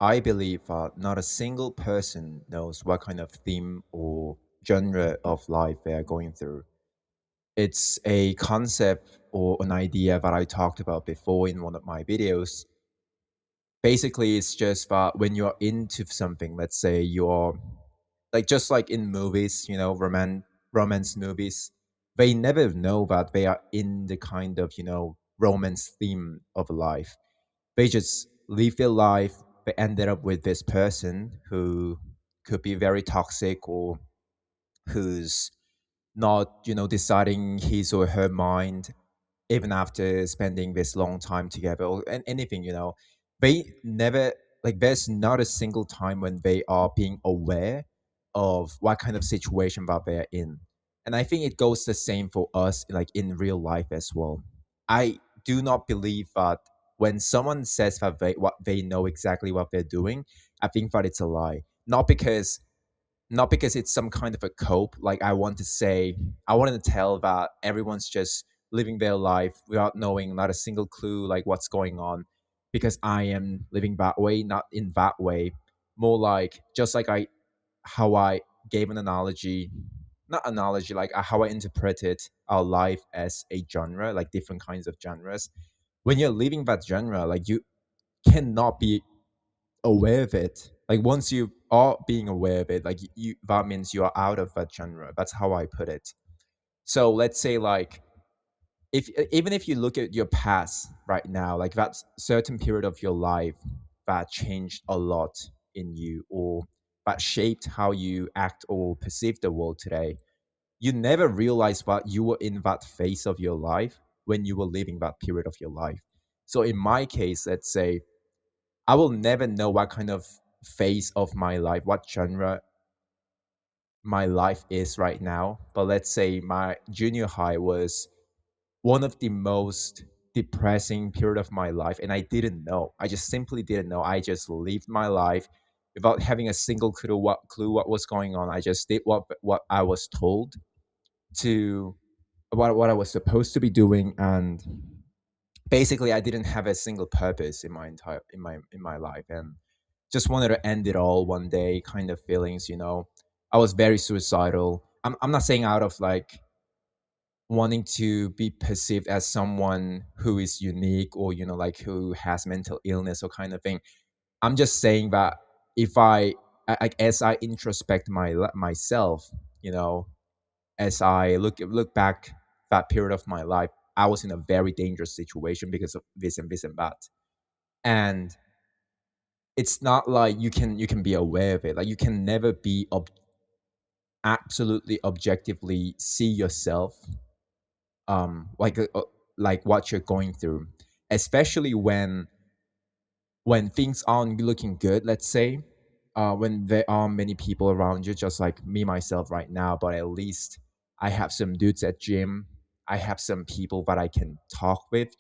I believe that not a single person knows what kind of theme or genre of life they are going through. It's a concept or an idea that I talked about before in one of my videos. Basically, it's just that when you're into something, let's say you're like just like in movies, romance movies, they never know that they are in the kind of, romance theme of life. They just live their life. They ended up with this person who could be very toxic or who's not, deciding his or her mind even after spending this long time together or anything, they never like there's not a single time when they are being aware of what kind of situation that they're in. And I think it goes the same for us like in real life as well. I do not believe that when someone says that they know exactly what they're doing, I think that it's a lie. Not because it's some kind of a cope. Like I want to tell that everyone's just living their life without knowing not a single clue like what's going on, because I am living that way, not in that way. More like just like I how I gave an analogy, not analogy, like how I interpreted our life as a genre, like different kinds of genres. When you're living that genre, like you cannot be aware of it. Like once you are being aware of it, like you that means you are out of that genre. That's how I put it. So let's say like if even if you look at your past right now, like that certain period of your life that changed a lot in you or that shaped how you act or perceive the world today, you never realized that you were in that phase of your life when you were living that period of your life. So in my case, let's say I will never know what kind of phase of my life, what genre my life is right now. But let's say my junior high was one of the most depressing period of my life, and I didn't know. I just simply didn't know. I just lived my life without having a single clue what was going on. I just did what I was told to, what I was supposed to be doing, and basically I didn't have a single purpose in my entire in my life, and just wanted to end it all one day kind of feelings, I was very suicidal. I'm not saying out of like wanting to be perceived as someone who is unique or like who has mental illness or kind of thing. I'm just saying that if as I introspect myself, you know as I look back that period of my life, I was in a very dangerous situation because of this and that. And it's not like you can be aware of it. Like you can never be absolutely objectively see yourself, like what you're going through, especially when things aren't looking good. Let's say, when there are many people around you, just like me myself right now. But at least I have some dudes at gym. I have some people that I can talk with.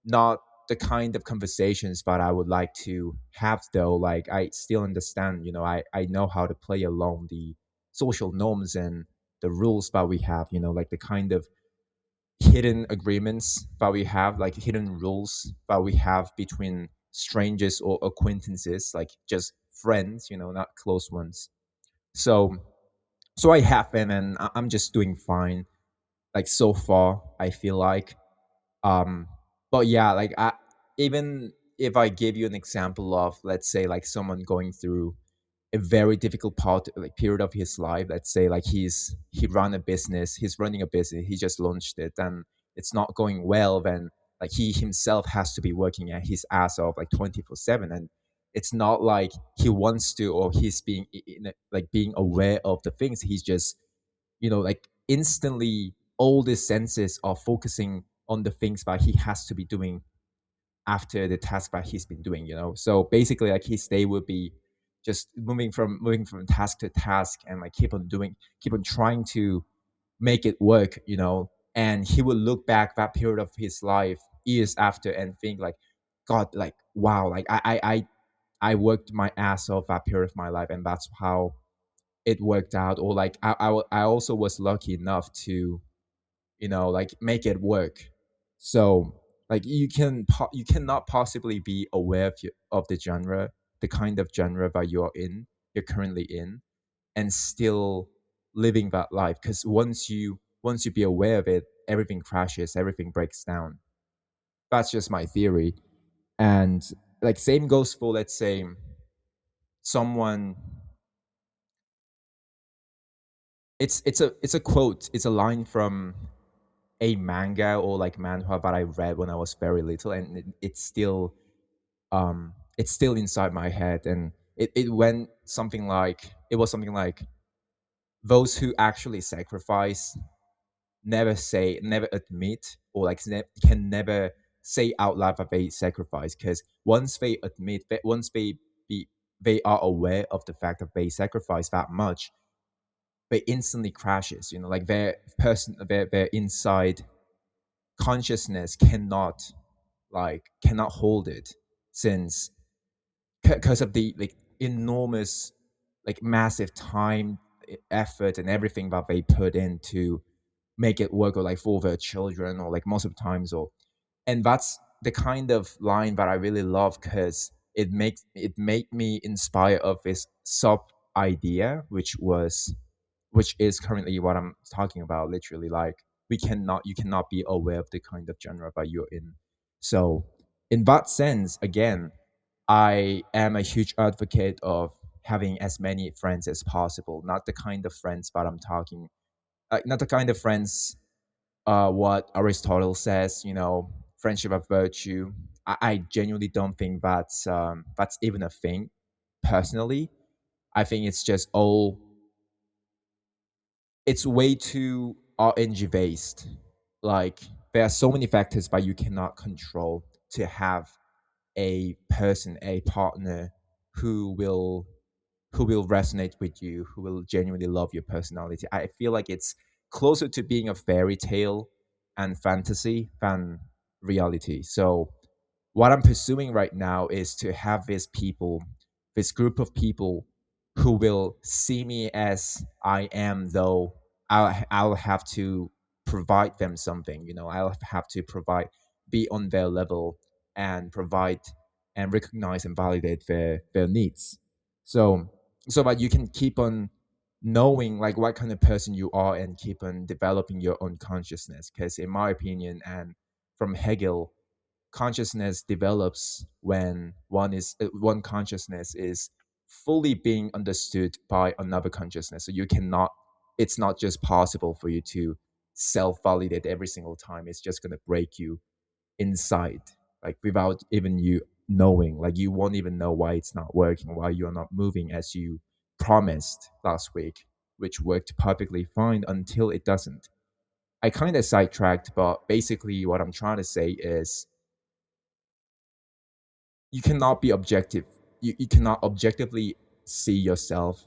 Not the kind of conversations that I would like to have though. Like I still understand. I know how to play along the social norms and the rules that we have. Like the kind of hidden agreements that we have, like hidden rules that we have between strangers or acquaintances, like just friends, not close ones. So, so I have them, and I'm just doing fine. Like so far, I feel like. Um, but yeah, like even if I give you an example of, let's say, like someone going through a very difficult part, like period of his life. Let's say like he's running a business, he just launched it and it's not going well. Then like he himself has to be working at his ass off like 24/7, and it's not like he wants to, or he's being like being aware of the things. He's just, like instantly all the senses are focusing on the things that he has to be doing after the task that he's been doing. So basically like his day would be just moving from task to task, and like keep on trying to make it work. And he would look back that period of his life years after and think like, god, like wow, like I worked my ass off that period of my life, and that's how it worked out. Or like I also was lucky enough to, like make it work. So like you cannot possibly be aware of the genre the kind of genre that you're currently in, and still living that life. Because once you be aware of it, everything crashes, everything breaks down. That's just my theory. And like same goes for, let's say, someone. It's a quote. It's a line from a manga or like manhwa that I read when I was very little, and it's still inside my head. And it was something like, those who actually sacrifice never admit, or like can never say out loud that they sacrifice, because once they admit that, once be they are aware of the fact that they sacrifice that much, they instantly crashes, like their inside consciousness cannot hold it, since because of the like enormous, like massive time, effort and everything that they put in to make it work, or like for their children, or like most of the times. Or and that's the kind of line that I really love, because it made me inspire of this sub idea, which is currently what I'm talking about. Literally, like, you cannot be aware of the kind of genre that you're in. So in that sense, again, I am a huge advocate of having as many friends as possible. Not the kind of friends that I'm talking, not the kind of friends, what Aristotle says, friendship of virtue. I genuinely don't think that's even a thing. Personally, I think it's way too RNG based. Like, there are so many factors that you cannot control to have a person, a partner who will who will resonate with you, who will genuinely love your personality. I feel like it's closer to being a fairy tale and fantasy than reality. So what I'm pursuing right now is to have this group of people who will see me as I am, though I'll have to provide them something. I'll have to be on their level, and provide and recognize and validate their needs. So so that you can keep on knowing like what kind of person you are, and keep on developing your own consciousness. Because in my opinion, and from Hegel, consciousness develops when one consciousness is fully being understood by another consciousness. So you cannot it's not just possible for you to self validate every single time. It's just going to break you inside, like without even you knowing. Like, you won't even know why it's not working, why you're not moving as you promised last week, which worked perfectly fine until it doesn't. I kind of sidetracked, but basically what I'm trying to say is, you cannot be objective. You cannot objectively see yourself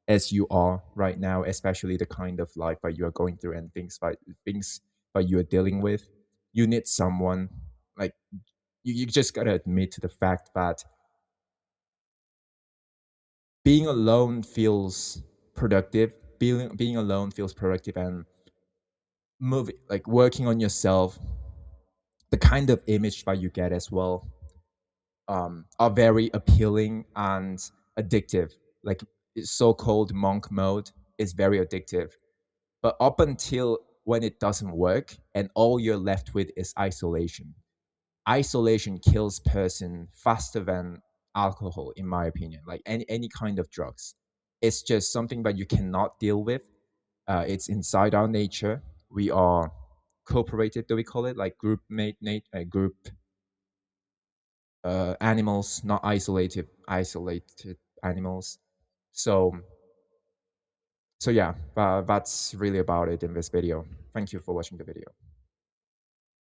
as you are right now, especially the kind of life that you are going through, and things that you are dealing with. You need someone, like, you just gotta admit to the fact that being alone feels productive. Being alone feels productive, and moving, like working on yourself, the kind of image that you get as well, are very appealing and addictive. Like, so-called monk mode is very addictive. But up until when it doesn't work, and all you're left with is isolation. Isolation kills person faster than alcohol, in my opinion. Like any kind of drugs, it's just something that you cannot deal with. It's inside our nature. We are cooperative, do we call it, like group animals, not isolated animals. So so yeah, that's really about it in this video. Thank you for watching the video.